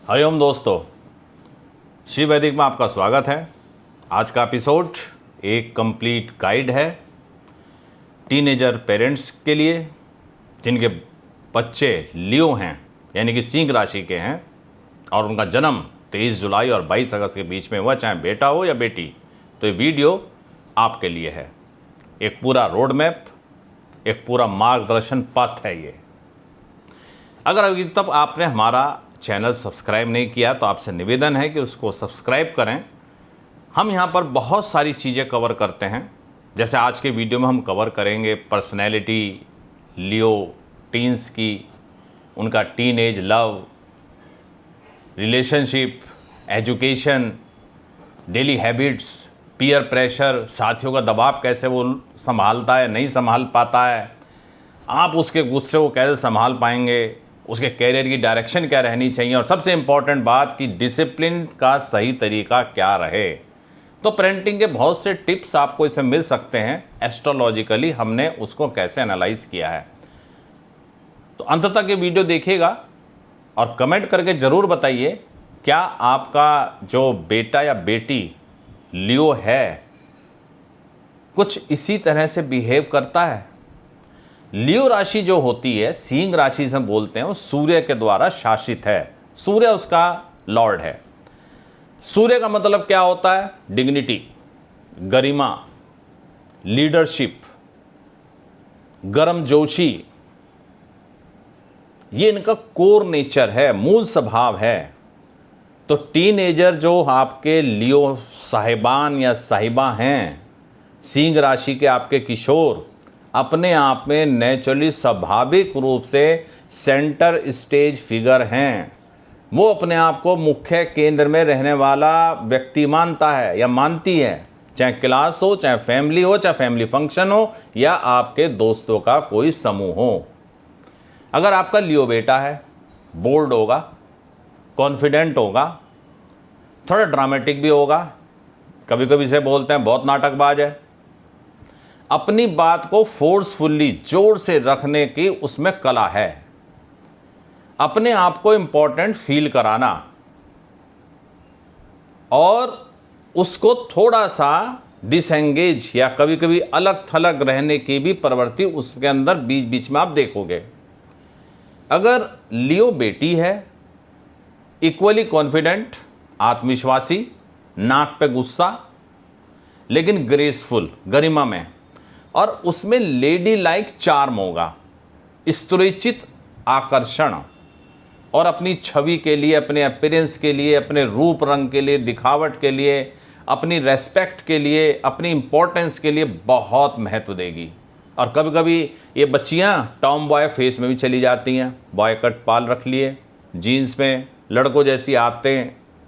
हरिओम दोस्तों, श्री वैदिक में आपका स्वागत है। आज का एपिसोड एक कंप्लीट गाइड है टीनेजर पेरेंट्स के लिए जिनके बच्चे लियो हैं, यानी कि सिंह राशि के हैं और उनका जन्म 23 जुलाई और 22 अगस्त के बीच में हुआ, चाहे बेटा हो या बेटी। तो ये वीडियो आपके लिए है। एक पूरा रोड मैप, एक पूरा मार्गदर्शन पथ है ये। अगर अभी तक आपने हमारा चैनल सब्सक्राइब नहीं किया तो आपसे निवेदन है कि उसको सब्सक्राइब करें। हम यहाँ पर बहुत सारी चीज़ें कवर करते हैं। जैसे आज के वीडियो में हम कवर करेंगे पर्सनैलिटी लियो टीन्स की, उनका teen age love, relationship, education, daily habits, peer pressure, साथियों का दबाव कैसे वो संभालता है, नहीं संभाल पाता है, आप उसके गुस्से को कैसे संभाल पाएंगे, उसके कैरियर की डायरेक्शन क्या रहनी चाहिए, और सबसे इम्पॉर्टेंट बात कि डिसिप्लिन का सही तरीका क्या रहे। तो पेरेंटिंग के बहुत से टिप्स आपको इसमें मिल सकते हैं। एस्ट्रोलॉजिकली हमने उसको कैसे एनालाइज किया है। तो अंत तक ये वीडियो देखिएगा और कमेंट करके ज़रूर बताइए क्या आपका जो बेटा या बेटी लियो है कुछ इसी तरह से बिहेव करता है। लियो राशि जो होती है, सिंह राशि से बोलते हैं, वो सूर्य के द्वारा शासित है। सूर्य उसका लॉर्ड है। सूर्य का मतलब क्या होता है? डिग्निटी, गरिमा, लीडरशिप, गर्मजोशी, ये इनका कोर नेचर है, मूल स्वभाव है। तो टीनेजर जो आपके लियो साहिबान या साहिबा हैं, सिंह राशि के आपके किशोर, अपने आप में नेचुरली स्वाभाविक रूप से सेंटर स्टेज फिगर हैं। वो अपने आप को मुख्य केंद्र में रहने वाला व्यक्ति मानता है या मानती है, चाहे क्लास हो, चाहे फैमिली हो, चाहे फैमिली फंक्शन हो, या आपके दोस्तों का कोई समूह हो। अगर आपका लियो बेटा है, बोल्ड होगा, कॉन्फिडेंट होगा, थोड़ा ड्रामेटिक भी होगा, कभी कभी से बोलते हैं बहुत नाटकबाज है, अपनी बात को फोर्सफुली जोर से रखने की उसमें कला है, अपने आप को इंपॉर्टेंट फील कराना और उसको थोड़ा सा डिसएंगेज या कभी कभी अलग थलग रहने की भी प्रवृत्ति उसके अंदर बीच बीच में आप देखोगे। अगर लियो बेटी है, इक्वली कॉन्फिडेंट, आत्मविश्वासी, नाक पे गुस्सा लेकिन ग्रेसफुल, गरिमा में, और उसमें लेडी लाइक चार्म होगा, स्त्रीचित आकर्षण, और अपनी छवि के लिए, अपने अपीयरेंस के लिए, अपने रूप रंग के लिए, दिखावट के लिए, अपनी रेस्पेक्ट के लिए, अपनी इंपॉर्टेंस के लिए बहुत महत्व देगी। और कभी कभी ये बच्चियां टॉम बॉय फेस में भी चली जाती हैं। बॉय कट बाल रख लिए, जीन्स में लड़कों जैसी आते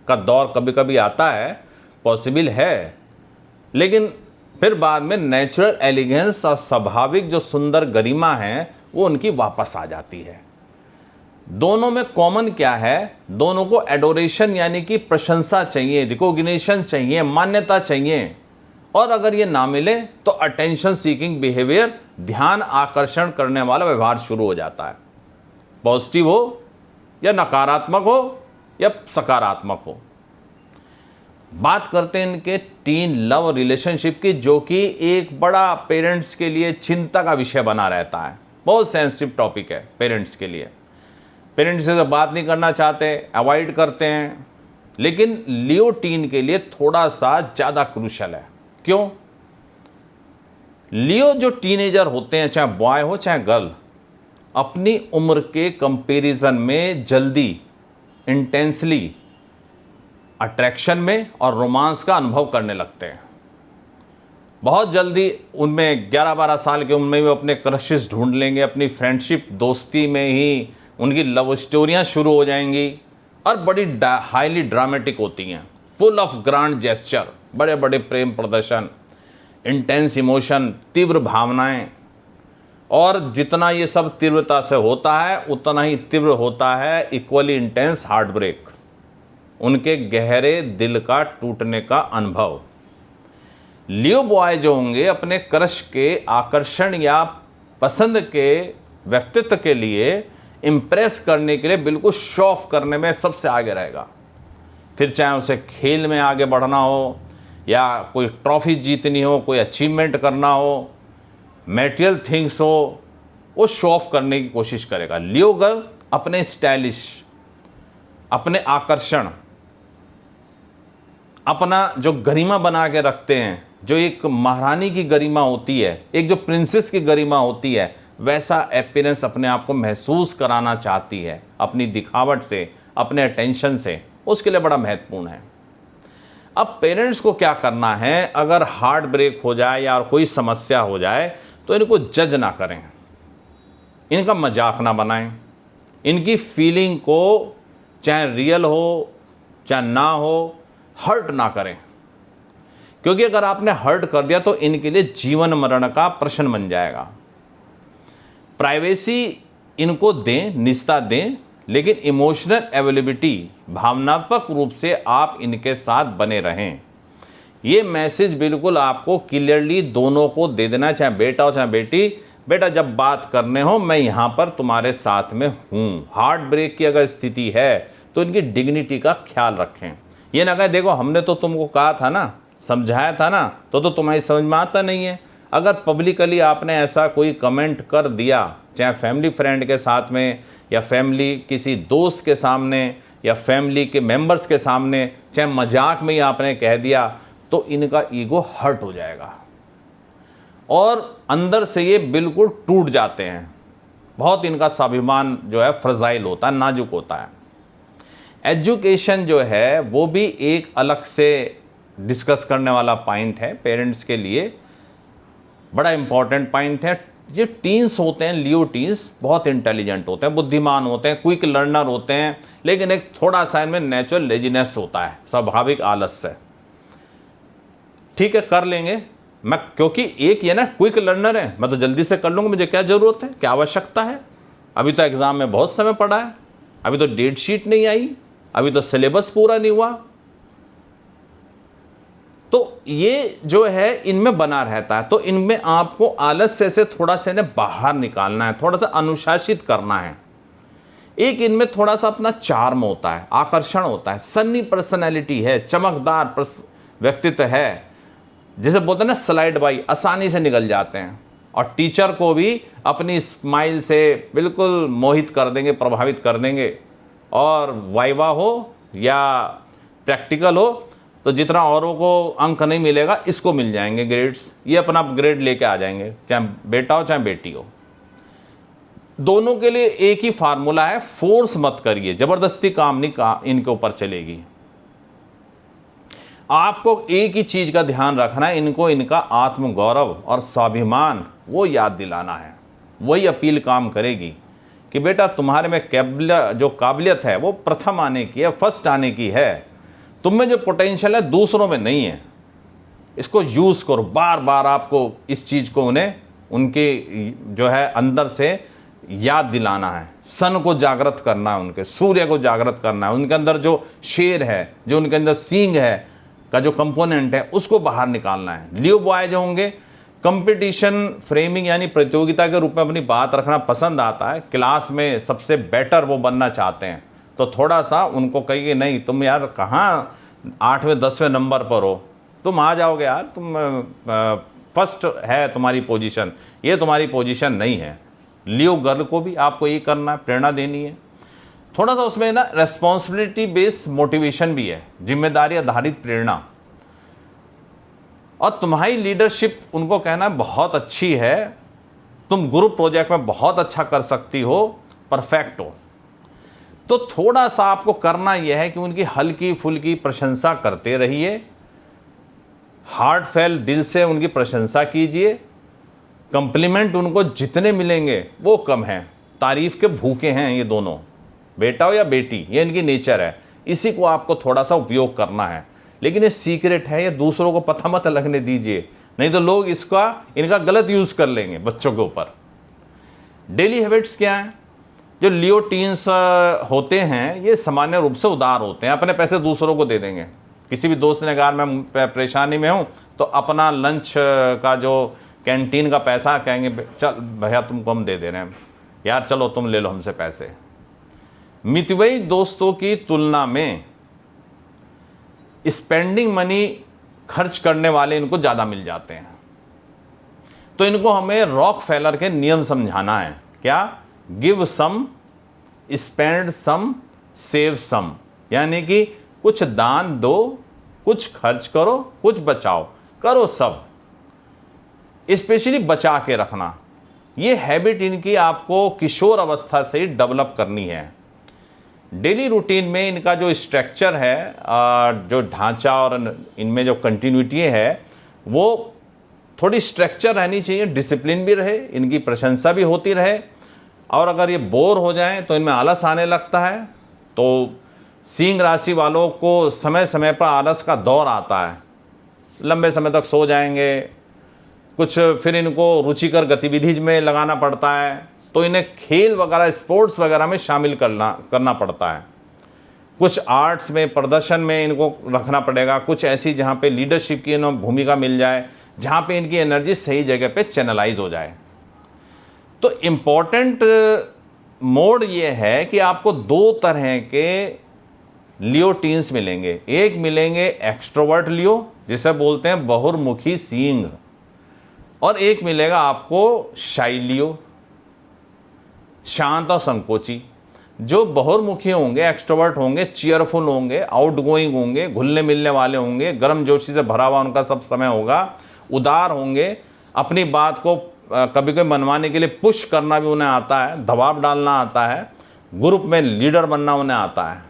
का दौर कभी कभी आता है, पॉसिबल है, लेकिन फिर बाद में नेचुरल एलिगेंस और स्वाभाविक जो सुंदर गरिमा है वो उनकी वापस आ जाती है। दोनों में कॉमन क्या है? दोनों को एडोरेशन यानी कि प्रशंसा चाहिए, रिकॉग्निशन चाहिए, मान्यता चाहिए, और अगर ये ना मिले तो अटेंशन सीकिंग बिहेवियर, ध्यान आकर्षण करने वाला व्यवहार शुरू हो जाता है। पॉजिटिव हो या नकारात्मक हो या सकारात्मक हो। बात करते हैं इनके टीन लव रिलेशनशिप की, जो कि एक बड़ा पेरेंट्स के लिए चिंता का विषय बना रहता है। बहुत सेंसिटिव टॉपिक है पेरेंट्स के लिए। पेरेंट्स से बात नहीं करना चाहते, अवॉइड करते हैं, लेकिन लियो टीन के लिए थोड़ा सा ज़्यादा क्रूशल है। क्यों? लियो जो टीनेजर होते हैं, चाहे बॉय हो चाहे गर्ल, अपनी उम्र के कंपैरिजन में जल्दी, इंटेंसली अट्रैक्शन में और रोमांस का अनुभव करने लगते हैं। बहुत जल्दी उनमें 11-12 साल की उम्र में वो अपने क्रशेस ढूंढ लेंगे, अपनी फ्रेंडशिप दोस्ती में ही उनकी लव स्टोरियां शुरू हो जाएंगी और बड़ी हाईली ड्रामेटिक होती हैं, फुल ऑफ ग्रांड जेस्चर, बड़े बड़े प्रेम प्रदर्शन, इंटेंस इमोशन, तीव्र भावनाएं। और जितना ये सब तीव्रता से होता है उतना ही तीव्र होता है इक्वली इंटेंस हार्ट ब्रेक, उनके गहरे दिल का टूटने का अनुभव। लियो बॉय जो होंगे अपने क्रश के आकर्षण या पसंद के व्यक्तित्व के लिए इम्प्रेस करने के लिए बिल्कुल शो ऑफ करने में सबसे आगे रहेगा। फिर चाहे उसे खेल में आगे बढ़ना हो या कोई ट्रॉफी जीतनी हो, कोई अचीवमेंट करना हो, मटेरियल थिंग्स हो, वो शो ऑफ करने की कोशिश करेगा। लियो गर्ल अपने स्टाइलिश, अपने आकर्षण, अपना जो गरिमा बना के रखते हैं, जो एक महारानी की गरिमा होती है, एक जो प्रिंसेस की गरिमा होती है, वैसा अपीयरेंस अपने आप को महसूस कराना चाहती है अपनी दिखावट से, अपने अटेंशन से। उसके लिए बड़ा महत्वपूर्ण है। अब पेरेंट्स को क्या करना है, अगर हार्ट ब्रेक हो जाए या कोई समस्या हो जाए तो इनको जज ना करें, इनका मजाक ना बनाएं, इनकी फीलिंग को चाहे रियल हो चाहे ना हो हर्ट ना करें, क्योंकि अगर आपने हर्ट कर दिया तो इनके लिए जीवन मरण का प्रश्न बन जाएगा। प्राइवेसी इनको दें, निजता दें, लेकिन इमोशनल अवेलेबिलिटी, भावनात्मक रूप से आप इनके साथ बने रहें। ये मैसेज बिल्कुल आपको क्लियरली दोनों को दे देना, चाहे बेटा हो चाहे बेटी, बेटा जब बात करने हो मैं यहाँ पर तुम्हारे साथ में हूँ। हार्ट ब्रेक की अगर स्थिति है तो इनकी डिग्निटी का ख्याल रखें। ये ना कहें देखो हमने तो तुमको कहा था ना, समझाया था ना, तो तुम्हारी समझ में आता नहीं है। अगर पब्लिकली आपने ऐसा कोई कमेंट कर दिया, चाहे फैमिली फ्रेंड के साथ में या फैमिली किसी दोस्त के सामने या फैमिली के मेंबर्स के सामने, चाहे मजाक में ही आपने कह दिया, तो इनका ईगो हर्ट हो जाएगा और अंदर से ये बिल्कुल टूट जाते हैं। बहुत इनका स्वाभिमान जो है फ्रजाइल होता है, नाजुक होता है। एजुकेशन जो है वो भी एक अलग से डिस्कस करने वाला पॉइंट है, पेरेंट्स के लिए बड़ा इंपॉर्टेंट पॉइंट है। ये टीन्स होते हैं, लियो टीन्स बहुत इंटेलिजेंट होते हैं, बुद्धिमान होते हैं, क्विक लर्नर होते हैं, लेकिन एक थोड़ा सा इनमें नेचुरल लेजीनेस होता है, स्वाभाविक आलस्य। ठीक है, कर लेंगे मैं, क्योंकि एक ये ना क्विक लर्नर है, मैं तो जल्दी से कर लूँगा, मुझे क्या ज़रूरत है, क्या आवश्यकता है, अभी तो एग्ज़ाम में बहुत समय पड़ा है, अभी तो डेट शीट नहीं आई, अभी तो सिलेबस पूरा नहीं हुआ। तो ये जो है इनमें बना रहता है। तो इनमें आपको आलस्य से थोड़ा सा इन्हें बाहर निकालना है, थोड़ा सा अनुशासित करना है। एक इनमें थोड़ा सा अपना चार्म होता है, आकर्षण होता है, सन्नी पर्सनैलिटी है, चमकदार व्यक्तित्व है, जैसे बोलते हैं ना स्लाइड बाई, आसानी से निकल जाते हैं और टीचर को भी अपनी स्माइल से बिल्कुल मोहित कर देंगे, प्रभावित कर देंगे। और वाइवा हो या प्रैक्टिकल हो तो जितना औरों को अंक नहीं मिलेगा, इसको मिल जाएंगे ग्रेड्स, ये अपना ग्रेड लेके आ जाएंगे, चाहे बेटा हो चाहे बेटी हो। दोनों के लिए एक ही फार्मूला है, फोर्स मत करिए, जबरदस्ती काम नहीं इनके ऊपर चलेगी। आपको एक ही चीज का ध्यान रखना है, इनको इनका आत्मगौरव और स्वाभिमान वो याद दिलाना है। वही अपील काम करेगी कि बेटा तुम्हारे में जो काबिलियत है वो प्रथम आने की है, फर्स्ट आने की है, तुम में जो पोटेंशियल है दूसरों में नहीं है, इसको यूज़ करो। बार बार आपको इस चीज़ को उन्हें उनके जो है अंदर से याद दिलाना है, सन को जागृत करना है, उनके सूर्य को जागृत करना है, उनके अंदर जो शेर है, जो उनके अंदर सींग है का जो कंपोनेंट है उसको बाहर निकालना है। लियो बॉय जो होंगे कंपटीशन फ्रेमिंग यानी प्रतियोगिता के रूप में अपनी बात रखना पसंद आता है, क्लास में सबसे बेटर वो बनना चाहते हैं, तो थोड़ा सा उनको कहिए नहीं तुम यार कहाँ 8वें 10वें नंबर पर हो, तुम आ जाओगे यार, तुम फर्स्ट है तुम्हारी पोजीशन, ये तुम्हारी पोजीशन नहीं है। लियो गर्ल को भी आपको ये करना है, प्रेरणा देनी है। थोड़ा सा उसमें ना रेस्पॉन्सिबिलिटी बेस्ड मोटिवेशन भी है, जिम्मेदारी आधारित प्रेरणा। और तुम्हारी लीडरशिप उनको कहना बहुत अच्छी है, तुम ग्रुप प्रोजेक्ट में बहुत अच्छा कर सकती हो, परफेक्ट हो। तो थोड़ा सा आपको करना यह है कि उनकी हल्की फुल्की प्रशंसा करते रहिए, हार्टफेल दिल से उनकी प्रशंसा कीजिए। कंप्लीमेंट उनको जितने मिलेंगे वो कम हैं, तारीफ़ के भूखे हैं ये दोनों, बेटा हो या बेटी, ये इनकी नेचर है। इसी को आपको थोड़ा सा उपयोग करना है, लेकिन ये सीक्रेट है, ये दूसरों को पता मत लगने दीजिए, नहीं तो लोग इनका गलत यूज़ कर लेंगे बच्चों के ऊपर। डेली हैबिट्स क्या हैं? जो लियो टीन्स होते हैं ये सामान्य रूप से उदार होते हैं, अपने पैसे दूसरों को दे देंगे। किसी भी दोस्त ने कहा मैं परेशानी में हूँ तो अपना लंच का जो कैंटीन का पैसा कहेंगे चल भैया तुमको हम दे दे रहे हैं, यार चलो तुम ले लो हमसे पैसे। मितव्ययी दोस्तों की तुलना में स्पेंडिंग मनी खर्च करने वाले इनको ज़्यादा मिल जाते हैं। तो इनको हमें रॉकफेलर के नियम समझाना है। क्या? Give some, spend some, save some. यानी कि कुछ दान दो, कुछ खर्च करो, कुछ बचाओ, करो सब, स्पेशली बचा के रखना। ये हैबिट इनकी आपको किशोर अवस्था से ही डेवलप करनी है। डेली रूटीन में इनका जो स्ट्रक्चर है, जो ढांचा और इनमें जो कंटिन्यूटी है, वो थोड़ी स्ट्रक्चर रहनी चाहिए, डिसिप्लिन भी रहे, इनकी प्रशंसा भी होती रहे। और अगर ये बोर हो जाएं तो इनमें आलस आने लगता है। तो सिंह राशि वालों को समय समय पर आलस का दौर आता है, लंबे समय तक सो जाएंगे, कुछ फिर इनको रुचिकर गतिविधि में लगाना पड़ता है। तो इन्हें खेल वगैरह, स्पोर्ट्स वगैरह में शामिल करना पड़ता है। कुछ आर्ट्स में, प्रदर्शन में इनको रखना पड़ेगा, कुछ ऐसी जहाँ पे लीडरशिप की इन्हें भूमिका मिल जाए, जहाँ पे इनकी एनर्जी सही जगह पे चैनलाइज हो जाए। तो इम्पॉर्टेंट मोड ये है कि आपको दो तरह के लियो टीन्स मिलेंगे। एक मिलेंगे एक्सट्रोवर्ट लियो, जिसे बोलते हैं बहुर्मुखी सिंह, और एक मिलेगा आपको शाई लियो, शांत और संकोची। जो बहुर्मुखी होंगे, एक्सट्रोवर्ट होंगे, चीयरफुल होंगे, आउटगोइंग होंगे, घुलने मिलने वाले होंगे, गर्मजोशी से भरा हुआ उनका सब समय होगा, उदार होंगे, अपनी बात को कभी कभी मनवाने के लिए पुश करना भी उन्हें आता है, दबाव डालना आता है, ग्रुप में लीडर बनना उन्हें आता है।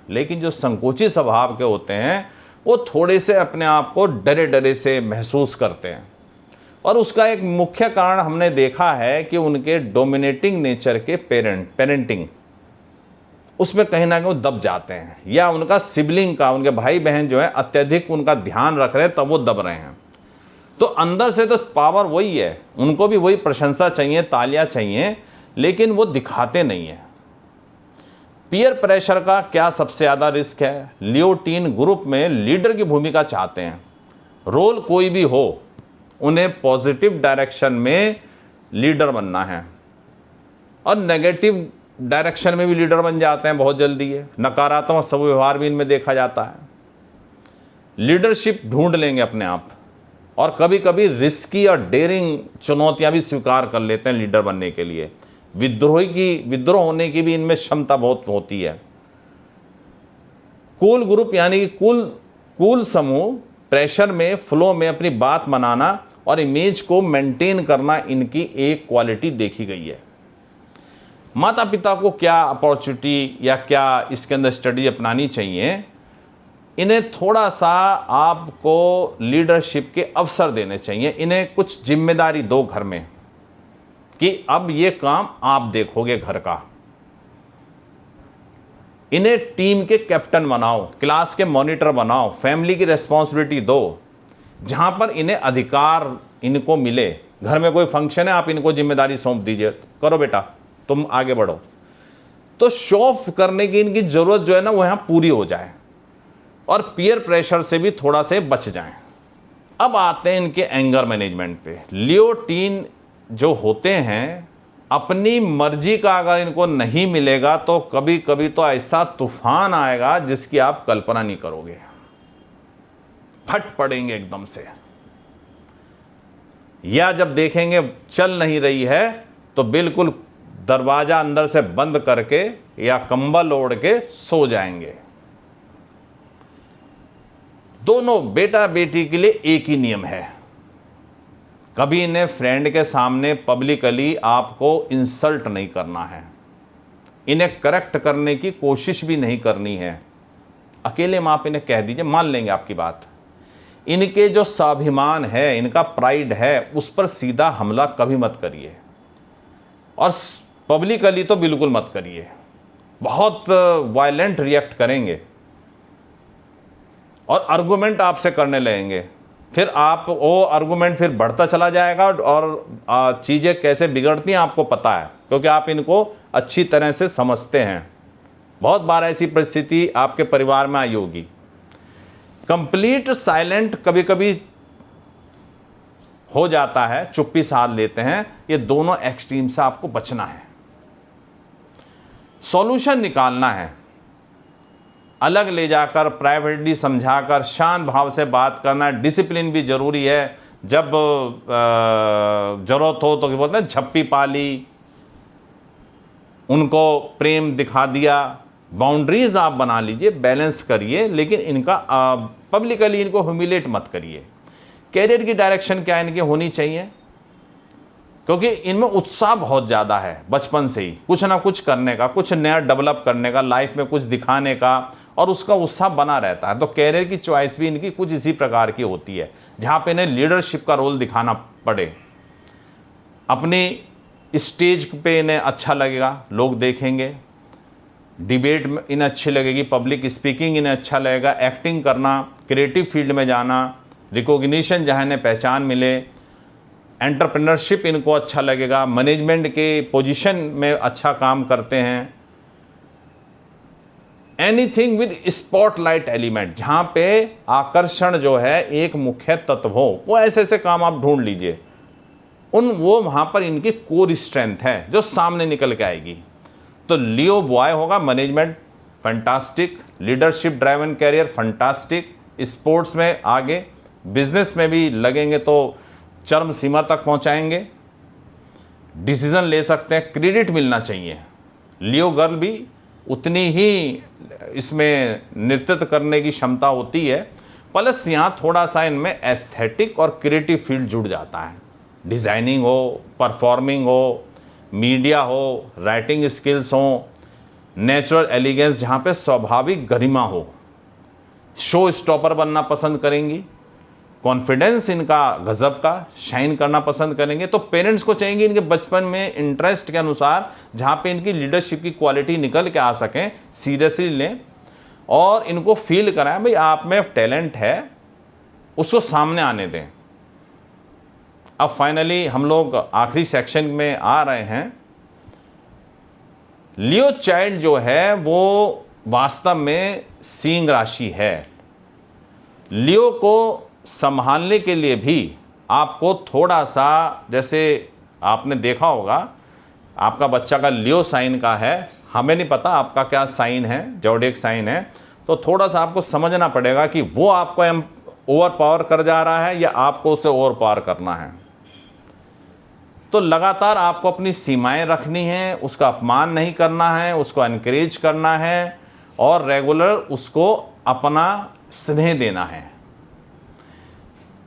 लेकिन जो संकोची स्वभाव के होते हैं, वो थोड़े से अपने आप को डरे डरे से महसूस करते हैं। और उसका एक मुख्य कारण हमने देखा है कि उनके डोमिनेटिंग नेचर के पेरेंटिंग, उसमें कहीं ना कहीं वो दब जाते हैं, या उनका सिबलिंग का, उनके भाई बहन जो है अत्यधिक उनका ध्यान रख रहे हैं, तब वो दब रहे हैं। तो अंदर से तो पावर वही है, उनको भी वही प्रशंसा चाहिए, तालियां चाहिए, लेकिन वो दिखाते नहीं है। पीयर प्रेशर का क्या सबसे ज़्यादा रिस्क है? लियो टीन ग्रुप में लीडर की भूमिका चाहते हैं। रोल कोई भी हो, उन्हें पॉजिटिव डायरेक्शन में लीडर बनना है, और नेगेटिव डायरेक्शन में भी लीडर बन जाते हैं बहुत जल्दी है। नकारात्मक स्वव्यवहार भी इनमें देखा जाता है। लीडरशिप ढूंढ लेंगे अपने आप, और कभी कभी रिस्की और डेयरिंग चुनौतियां भी स्वीकार कर लेते हैं लीडर बनने के लिए। विद्रोह होने की भी इनमें क्षमता बहुत होती है। कूल ग्रुप यानी कि कूल समूह, प्रेशर में, फ्लो में अपनी बात मनाना और इमेज को मेंटेन करना इनकी एक क्वालिटी देखी गई है। माता पिता को क्या अपॉर्चुनिटी या क्या इसके अंदर स्टडी अपनानी चाहिए? इन्हें थोड़ा सा आपको लीडरशिप के अवसर देने चाहिए। इन्हें कुछ जिम्मेदारी दो घर में, कि अब ये काम आप देखोगे घर का। इन्हें टीम के कैप्टन बनाओ, क्लास के मॉनिटर बनाओ, फैमिली की रिस्पॉन्सिबिलिटी दो, जहां पर इन्हें अधिकार इनको मिले। घर में कोई फंक्शन है, आप इनको जिम्मेदारी सौंप दीजिए, करो बेटा, तुम आगे बढ़ो। तो शो ऑफ करने की इनकी जरूरत जो है ना, वो यहां पूरी हो जाए, और पीयर प्रेशर से भी थोड़ा से बच जाएं। अब आते हैं इनके एंगर मैनेजमेंट पे। लियो टीन जो होते हैं, अपनी मर्जी का अगर इनको नहीं मिलेगा तो कभी कभी तो ऐसा तूफान आएगा जिसकी आप कल्पना नहीं करोगे। फट पड़ेंगे एकदम से, या जब देखेंगे चल नहीं रही है तो बिल्कुल दरवाजा अंदर से बंद करके या कंबल ओढ़ के सो जाएंगे। दोनों बेटा बेटी के लिए एक ही नियम है, कभी इन्हें फ्रेंड के सामने पब्लिकली आपको इंसल्ट नहीं करना है, इन्हें करेक्ट करने की कोशिश भी नहीं करनी है। अकेले में आप इन्हें कह दीजिए, मान लेंगे आपकी बात। इनके जो स्वाभिमान है, इनका प्राइड है, उस पर सीधा हमला कभी मत करिए, और पब्लिकली तो बिल्कुल मत करिए। बहुत वायलेंट रिएक्ट करेंगे और आर्गुमेंट आपसे करने लगेंगे। फिर आप वो आर्गुमेंट फिर बढ़ता चला जाएगा, और चीज़ें कैसे बिगड़ती हैं आपको पता है, क्योंकि आप इनको अच्छी तरह से समझते हैं। बहुत बार ऐसी परिस्थिति आपके परिवार में आई होगी। कंप्लीट साइलेंट कभी कभी हो जाता है, चुप्पी साध लेते हैं। ये दोनों एक्सट्रीम से आपको बचना है। सॉल्यूशन निकालना है, अलग ले जाकर प्राइवेटली समझाकर शांत भाव से बात करना। डिसिप्लिन भी ज़रूरी है। जब ज़रूरत हो तो क्या बोलते हैं, झप्पी पाली, उनको प्रेम दिखा दिया। बाउंड्रीज आप बना लीजिए, बैलेंस करिए, लेकिन इनका पब्लिकली इनको ह्यूमिलेट मत करिए। कैरियर की डायरेक्शन क्या इनकी होनी चाहिए, क्योंकि इनमें उत्साह बहुत ज़्यादा है बचपन से ही, कुछ ना कुछ करने का, कुछ नया डेवलप करने का, लाइफ में कुछ दिखाने का, और उसका उत्साह बना रहता है। तो कैरियर की चॉइस भी इनकी कुछ इसी प्रकार की होती है, जहाँ पे इन्हें लीडरशिप का रोल दिखाना पड़े। अपनी स्टेज पे इन्हें अच्छा लगेगा, लोग देखेंगे, डिबेट में इन्हें अच्छी लगेगी, पब्लिक स्पीकिंग इन्हें अच्छा लगेगा, एक्टिंग करना, क्रिएटिव फील्ड में जाना, रिकॉग्निशन जहाँ इन्हें पहचान मिले, एंटरप्रेन्योरशिप इनको अच्छा लगेगा, मैनेजमेंट के पोजीशन में अच्छा काम करते हैं। एनीथिंग विद स्पॉटलाइट एलिमेंट, जहाँ पे आकर्षण जो है एक मुख्य तत्व हो, वो ऐसे ऐसे काम आप ढूंढ लीजिए, वो वहाँ पर इनकी कोर स्ट्रेंथ है जो सामने निकल के आएगी। तो लियो बॉय होगा management, fantastic, leadership driven career, fantastic, sports में आगे, बिजनेस में भी लगेंगे तो चरम सीमा तक पहुंचाएंगे, डिसीजन ले सकते हैं, क्रेडिट मिलना चाहिए। लियो गर्ल भी उतनी ही इसमें नेतृत्व करने की क्षमता होती है, प्लस यहाँ थोड़ा सा इनमें एस्थेटिक और क्रिएटिव फील्ड जुड़ जाता है। डिज़ाइनिंग हो, परफॉर्मिंग हो, मीडिया हो, राइटिंग स्किल्स हो, नेचुरल एलिगेंस जहाँ पे स्वाभाविक गरिमा हो, शो स्टॉपर बनना पसंद करेंगी, कॉन्फिडेंस इनका गजब का, शाइन करना पसंद करेंगे। तो पेरेंट्स को चाहिए इनके बचपन में इंटरेस्ट के अनुसार जहाँ पे इनकी लीडरशिप की क्वालिटी निकल के आ सकें, सीरियसली लें और इनको फील कराएं भाई आप में टैलेंट है, उसको सामने आने दें। अब फाइनली हम लोग आखिरी सेक्शन में आ रहे हैं। लियो चाइल्ड जो है वो वास्तव में सिंह राशि है। लियो को संभालने के लिए भी आपको थोड़ा सा, जैसे आपने देखा होगा आपका बच्चा का लियो साइन का है, हमें नहीं पता आपका क्या साइन है, ज़ोडिएक साइन है, तो थोड़ा सा आपको समझना पड़ेगा कि वो आपको ओवर पावर कर जा रहा है या आपको उसे ओवर पावर करना है। तो लगातार आपको अपनी सीमाएं रखनी हैं, उसका अपमान नहीं करना है, उसको एनकरेज करना है और रेगुलर उसको अपना स्नेह देना है।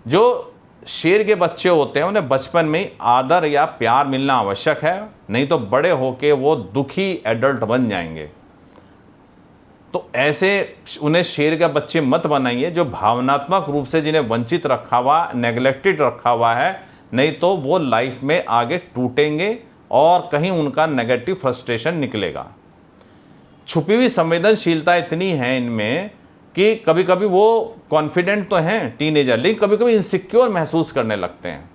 जो शेर के बच्चे होते हैं उन्हें बचपन में आदर या प्यार मिलना आवश्यक है, नहीं तो बड़े होके वो दुखी एडल्ट बन जाएंगे। तो ऐसे उन्हें शेर के बच्चे मत बनाइए जो भावनात्मक रूप से जिन्हें वंचित रखा हुआ, नेग्लेक्टेड रखा हुआ है, नहीं तो वो लाइफ में आगे टूटेंगे और कहीं उनका नेगेटिव फ्रस्ट्रेशन निकलेगा। छुपी हुई संवेदनशीलता इतनी है इनमें कि कभी कभी वो कॉन्फिडेंट तो हैं टीनेजर, लेकिन कभी कभी इनसिक्योर महसूस करने लगते हैं।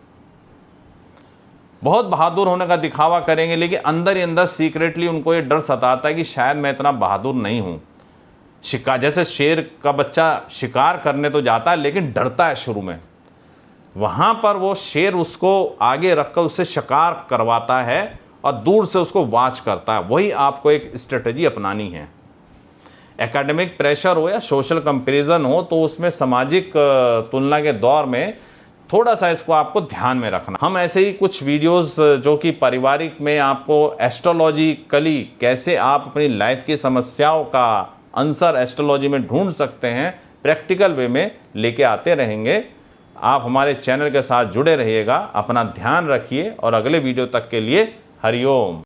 बहुत बहादुर होने का दिखावा करेंगे, लेकिन अंदर ही अंदर सीक्रेटली उनको ये डर सताता है कि शायद मैं इतना बहादुर नहीं हूँ। शिकार, जैसे शेर का बच्चा शिकार करने तो जाता है लेकिन डरता है शुरू में, वहाँ पर वो शेर उसको आगे रखकर उससे शिकार करवाता है और दूर से उसको वॉच करता है। वही आपको एक स्ट्रेटजी अपनानी है। एकेडमिक प्रेशर हो या सोशल कंपैरिजन हो, तो उसमें सामाजिक तुलना के दौर में थोड़ा सा इसको आपको ध्यान में रखना। हम ऐसे ही कुछ वीडियोस जो कि पारिवारिक में आपको एस्ट्रोलॉजिकली कैसे आप अपनी लाइफ की समस्याओं का आंसर एस्ट्रोलॉजी में ढूंढ सकते हैं, प्रैक्टिकल वे में लेके आते रहेंगे। आप हमारे चैनल के साथ जुड़े रहिएगा, अपना ध्यान रखिए और अगले वीडियो तक के लिए हरिओम।